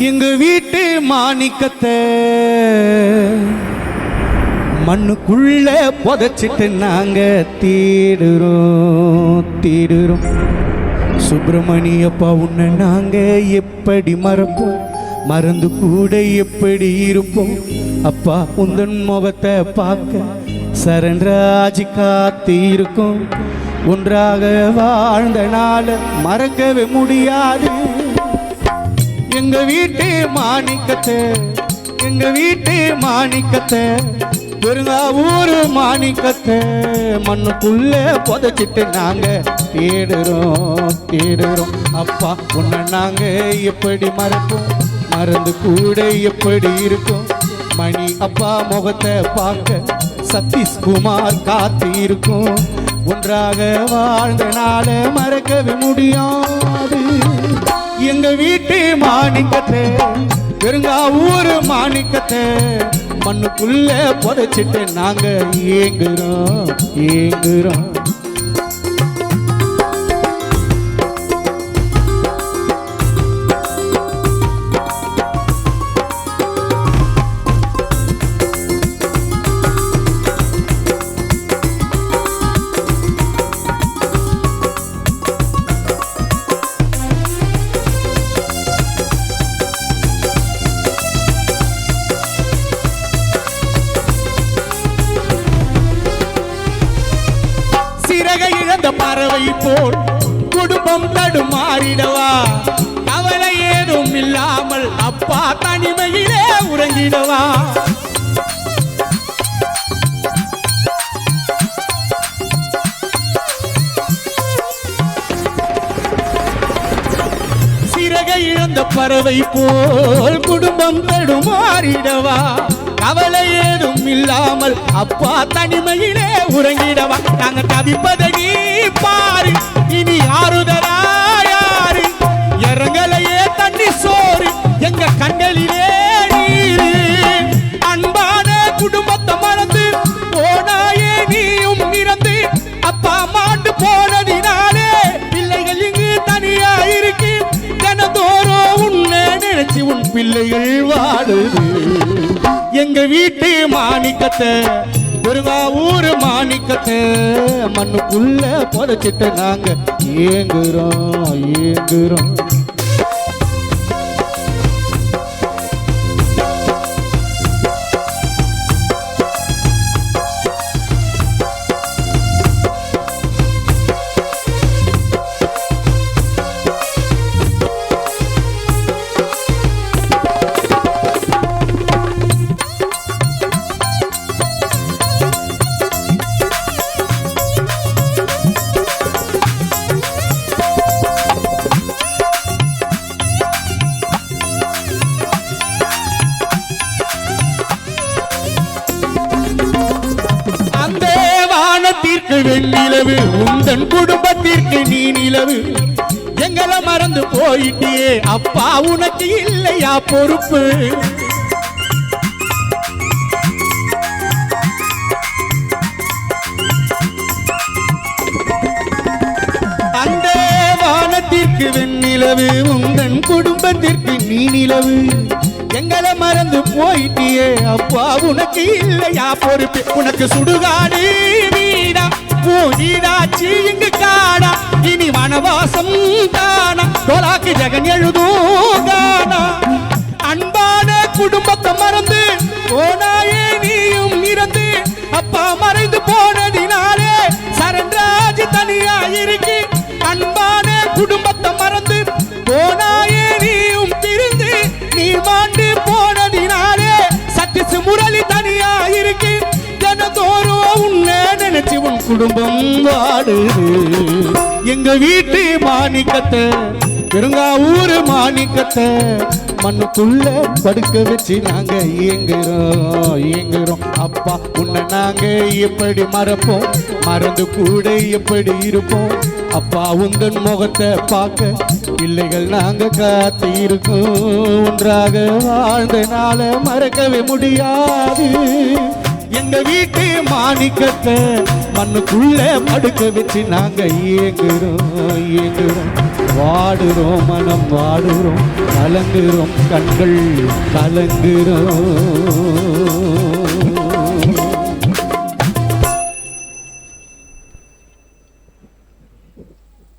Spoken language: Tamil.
எங்க வீட்டு மாணிக்கத்தை மண்ணுக்குள்ள புதைச்சிட்டு நாங்க தேடுறோம் சுப்பிரமணியப்பா உன்னை நாங்க எப்படி மறப்போம், மறந்து கூட எப்படி இருப்போம். அப்பா உந்தன் முகத்தை பார்க்க சரண்ராஜ் காத்து இருக்கும். ஒன்றாக வாழ்ந்த நாள மறக்கவே முடியாது. எங்க வீட்டு மாணிக்கத்தை, எங்க வீட்டு மாணிக்கத்தை, பெருங்காவூர் மாணிக்கத்தை மண்ணுக்குள்ள புதைச்சிட்டு நாங்க தேடுறோம். அப்பா உன்னை நாங்க எப்படி மறப்போம், மறந்து கூட எப்படி இருக்கும். மணி அப்பா முகத்தை பார்க்க சதீஷ்குமார் காத்து இருக்கும். ஒன்றாக வாழ்ந்த நாள மறக்கவே முடியாது. எங்க வீட்டு மாணிக்கத்தை, பெருங்காவூர் மாணிக்கத்தை மண்ணுக்குள்ள புதைச்சிட்டு நாங்க ஏங்குறோம். இழந்த பறவை போல் குடும்பம் தடுமாறிடவா, கவலை ஏதும் இல்லாமல் அப்பா தனிமையிலே உறங்கிடவா. சிறகை இழந்த பறவை போல் குடும்பம் தடுமாறிடவா, கவலை ஏதும் இல்லாமல் அப்பா தனிமையிலே உறங்கிடவா. நாங்க தவிப்பதை நீ பாரு, இனி ஆறுதலா யாரு, இறங்கலையே தண்ணி சோறு எங்க கண்களிலே நீரு. அன்பான குடும்பத்தை மறந்து போனாயே நீயும் இறந்து, அப்பா மாண்டு போனதினாலே பிள்ளைகள் இங்கு தனியா இருக்கு. தினந்தோறும் உன்னை நினைச்சு உன் பிள்ளைகள் வாடுது. எங்க வீட்டு மாணிக்கத்தை, பெருங்காவூர் மாணிக்கத்தை மண்ணுக்குள்ள புதைச்சிட்டு நாங்க ஏங்குறோம். வெண்ணிலவு உந்தன் குடும்பத்திற்கு நீ நிலவு, எங்களை மறந்து போயிட்டியே அப்பா உனக்கு இல்லையா பொறுப்பு. அந்த வானத்திற்கு வெண்ணிலவு உந்தன் குடும்பத்திற்கு நீ நிலவு, எங்களை மறந்து போயிட்டியே அப்பா உனக்கு இல்லையா பொறுப்பு. உனக்கு சுடுகாடு வீடா பூஜிடாச்சி இங்கு காடா, இனி வனவாசம் தானா கோலாக்கு ஜெகன் எழுதும் கானா. அன்பான குடும்பத்தை மறந்து போனாயே நீயும் இறந்து, அப்பா மறைந்து போனதினாலே சரண்ராஜ் தனியா இருக்கு. அன்பான குடும்பத்தை மறந்து போனாயே நீயும் திருந்து, நீ மாண்டு போனதினாலே சதீஷ் முரளி தனியா இருக்கு. தினந்தோறும் உன்னை நினைச்சு உன் குடும்பம் வாடுது. எங்க வீட்டு மாணிக்கத்தை, பெருங்காவூர் மாணிக்கத்தை மண்ணுக்குள்ள படுக்க வச்சு நாங்க ஏங்குறோம். அப்பா உன்னை நாங்க எப்படி மறப்போம், மறந்து கூட எப்படி இருப்போம். அப்பா உந்தன் முகத்தை பார்க்க பிள்ளைகள் நாங்க காத்து இருக்கோம். ஒன்றாக வாழ்ந்த நாள மறக்கவே முடியாது. எங்க வீட்டு மாணிக்கத்தை மண்ணுக்குள்ள படுக்க வச்சு நாங்க ஏங்குறோம். வாடுறோம் மனம் வாடுறோம், கலங்குறோம் கண்கள் கலங்குறோம்.